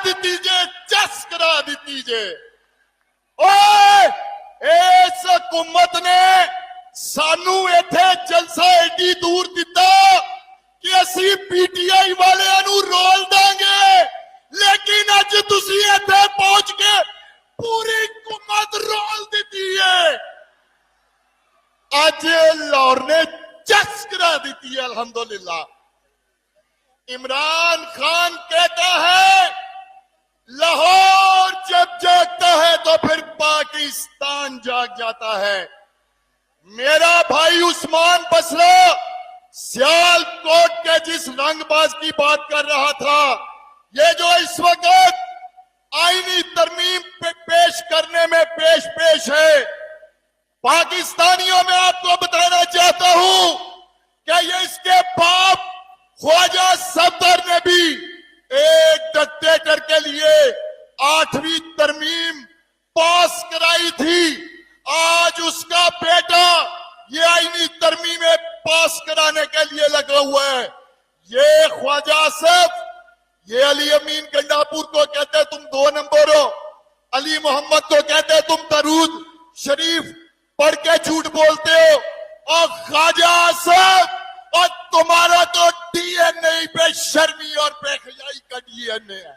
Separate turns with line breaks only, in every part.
ਦਿੱਤੀ ਜੇ, ਚਸ ਕਰਾ ਦਿੱਤੀ ਜੇ। ਓਏ ਇਸ ਹਕੂਮਤ ਨੇ ਸਾਨੂੰ ਇੱਥੇ ਜਲਸਾ ਏਡੀ ਦੂਰ ਦਿੱਤਾ ਕਿ ਅਸੀਂ ਪੀਟੀਆਈ ਵਾਲਿਆਂ ਨੂੰ ਰੋਲ ਦਾਂਗੇ, ਲੇਕਿਨ ਅੱਜ ਤੁਸੀਂ ਇੱਥੇ ਪਹੁੰਚ ਕੇ ਪੂਰੀ ਹਕੂਮਤ ਰੋਲ ਦਿੱਤੀ ਹੈ। ਅੱਜ ਲਾਹੌਰ ਨੇ चस करा देती है। अल्हम्दुलिल्लाह। इमरान खान कहता है लाहौर जब जागता है तो फिर पाकिस्तान जाग जाता है। मेरा भाई उस्मान बसरा सियालकोट के जिस रंगबाज की बात कर रहा था, ये जो इस वक्त आईनी तरमीम पेश करने में पेश है, पाकिस्तानियों में आपको बताना चाहता हूं कि ये इसके बाप ख्वाजा सफदर ने भी एक डिक्टेटर के लिए 8वीं तरमीम पास कराई थी। आज उसका बेटा ये आईनी तरमीमें पास कराने के लिए लगा हुआ है। ये ख्वाजा आसिफ, ये अली अमीन गंडापुर को कहते हैं तुम 2 नंबर हो, अली मोहम्मद को कहते हैं तुम दरूद शरीफ पढ़ के झूठ बोलते हो, और ख्वाजा आसिफ और तुम्हारा तो डीएनए बेशर्मी और बेहयाई का डीएनए है।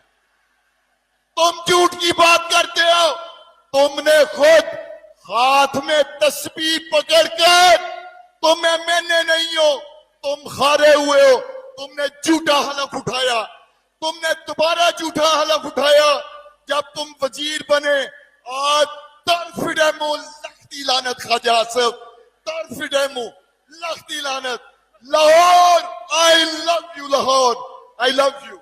तुम झूठ की बात करते हो। तुमने खुद हाथ में तस्बीह पकड़कर, तुम एमएनए नहीं हो, तुम हारे हुए हो, तुमने झूठा हलफ उठाया। तुमने दोबारा झूठा हलफ उठाया जब तुम वजीर बने। आज तरफिडे मुंह लख्ती लानत ख्वाजा आसिफ, तरफिडे मुंह लख्ती लानत। Lahore, I love you Lahore, I love you.